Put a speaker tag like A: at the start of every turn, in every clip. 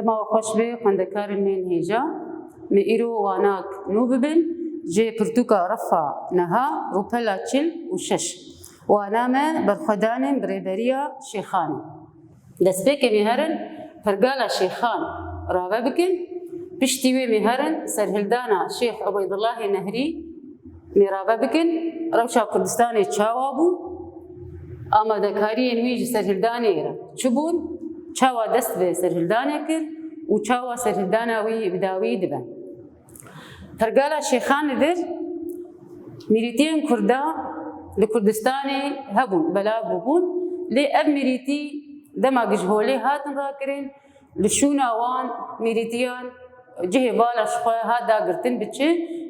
A: دما خوش به خوندکار من هیجا میرو واناک نوببن جه پرتوکا رفع نها روپلا چل و شش وانامه برخدانم بربریا شیخانی دست به که میهرن فرقالا شیخان رابع بکن پشتیوی میهرن سرهلدانا شیخ عبیدالله نهری میرابع بکن روشا کردستان چاوابو آماده کاری نویج سرهلدانی را چبون چاوا دست به سرهلدانه کرد و چاوا سرهلدانه وی بداوی دبن فرقالا شیخان در میریتین کردا لکردستان هبون بلا ببون لی اب میریتی دما گجهولی هاتن را کرن لشونا وان میریتیان جه بالش خواه هات داگرتن بچه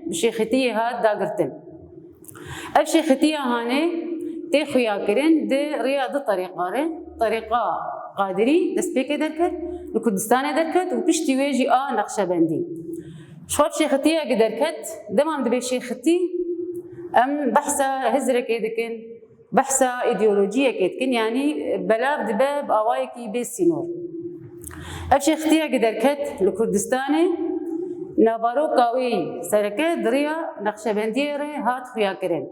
A: بشیختیه هات داگرتن اب شیختیه هانه تی خویا کرن ده ریاض طریقه قادری دست پیک درکد لکردستان درکد و پشتی ویجی نقشبندی شواب شیختیه درکد دمام دبی شیختی ام بحثا هزرك يدكن بحثا ايديولوجيه كيدكن يعني بلاب دباب اوايكي بيسينور ابشي اختيا قدركت لكردستاني نابارو قوي سركه دريا نقشبندي ري هات خويا كرين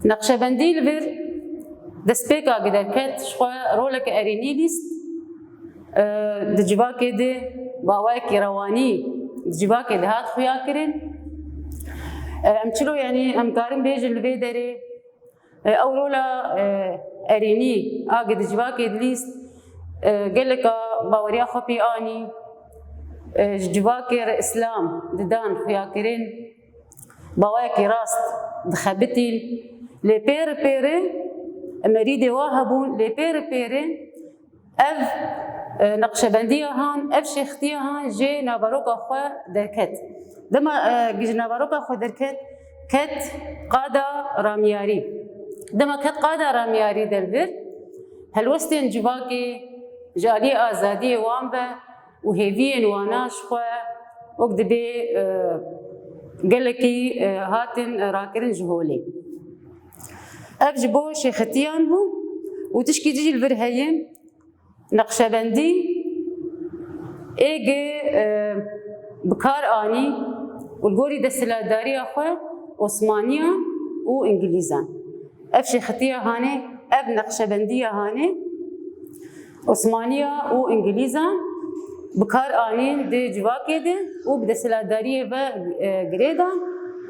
A: نقشبندي البر دسبيكا قدركت شخوا رولك اريني ليست دجباكي دي باوايكي رواني دجباكي دي هات خويا كرين امچلو يعني امكارم بيج اللي داري اورولا اريني اقد جواك ادليس قال لك باوريا خبي اني جواك اسلام ددان خياكرين بواكي راست دخبتي لي بير مريدي واهبون لي بير اف نقشبنديه هان اف شيختيه هان جي نابروكا خو دركت دما جينا باروكا خدركت كت قادة رامياري دما كت قادة رامياري دلبر هالوستن جواكي جالي آزادي وامبا وهيفين واناش خو وقد بي قلكي هاتن راكرن جهولي أبجبو شيختيان بو وتشكي تجي البرهيم نقشبندي إيجي بكار آني والجوري دستلاداري أخوة عثمانية وإنجليزان أب شيختية هاني أب نقشبندية هاني عثمانية وإنجليزان بكار آنين دي جواكي دي وبدستلادارية بجريدا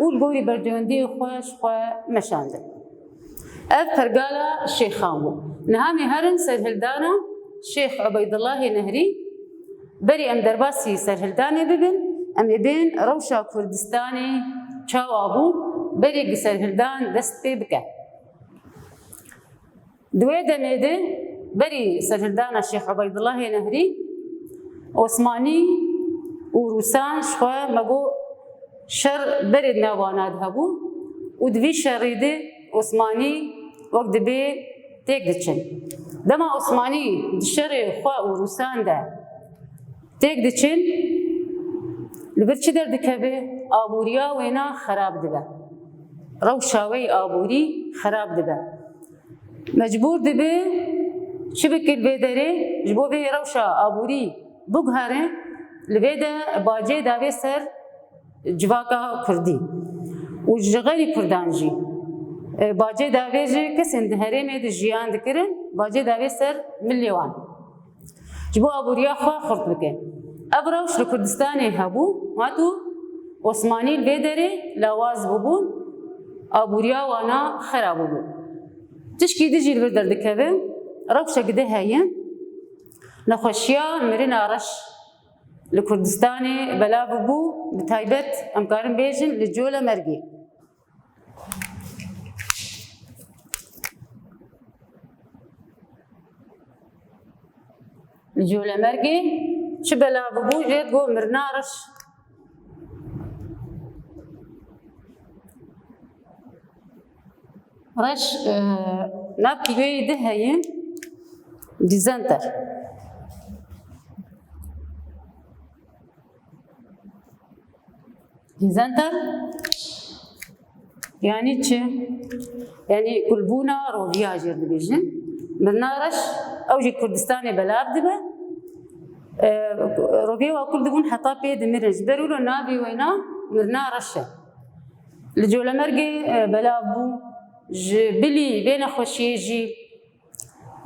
A: والجوري بردوندي أخوة شخوة مشاندة أب فرقالا الشيخامو نهامي هرن سرهلدانا شيخ عبيد الله نهري بري ام درباسي سرهلداني ببن ام بين روشا كردستاني چاوابو بري سرهلدان دست بي بكه دوي دميده بري سرهلدان الشيخ عبيد الله نهري عثماني وروسان شخوا مگو شر بري ناواناد هبو ودوي شريده عثماني وقت بي تيك دچن دما عثماني دشري خوا وروسان ده تيك دچن لبرچ در دكبه آبوريا وينا خراب دبه روشاوي آبوري خراب دبه مجبور دبه شبكل بدري جبو به روشا آبوري بگهره لبده باجه داوي سر جواكا كردي وجغري كردانجي باجه داوي جي كسن دهري مد جيان دكرن باجه داوي سر مليوان جبو آبوريا خوا خرط بكن ابروش لكردستاني هبو ماتو عثماني البدري لواز ببون آبوريا وانا خراب ببون تشكي دجي البردر دكبه روشا قده هايين نخوشيا مرنا رش لكردستاني بلا ببو بتايبت امكارن بيجن لجولة مرقي لجولة مرقي شبلا ببو جيت قو مرنارش رش نابكي بي دهين ديزنتر ديزنتر يعني تشي يعني قلبونا روفياجر دبيجن مرنارش اوجي كردستاني بلاب دبه روبي وكل دبون حطا بيد مرج برولو نابي وينا مرنا رشة لجولا مرقي بلابو جبلي بين خوشيجي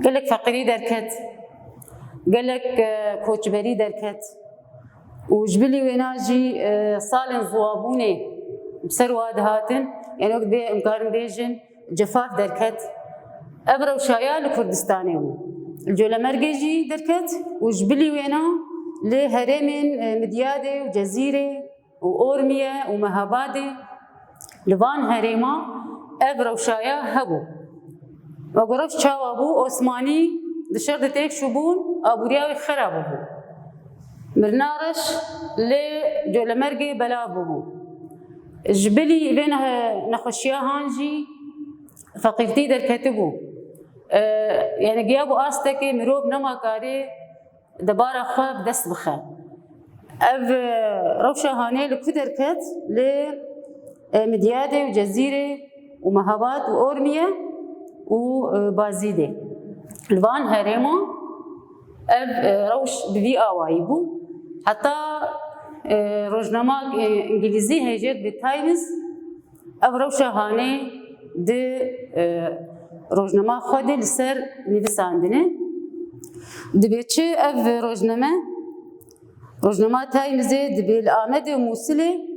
A: قالك فقري دركت قالك كوتشبري دركت وجبلي ويناجي صالن زوابوني بسرواد هاتن يعني وقت بي امكان بيجن جفاف دركت ابرو شايا لكردستاني الجولا مرقيجي دركت وجبلي وينا لهرمين مديادة وجزيرة وأورمية ومهابادة لبان هريما ابرو شايا هبو وقرف شاوابو عثماني دشرد تيك شبون ابو رياوي خرابو مرنارش لجولا مرقي بلابو جبلي بينها نخشيا هانجي فقيرتي دركتبو يعني جيابو آستكي مروب نما كاري دبارة خواب دست بخا اف روشا هاني لكو دركت لمديادة وجزيرة ومهابات وأورمية وبازيدة البان هريما اف روش بذي آوايبو حتى روجنامه انجليزي هيجت بالتايمز اف روشا هاني دي روجنامه خودي لسر نویساندنه دبيتشي اف روجنامه تايمز دبي الآمد موصلي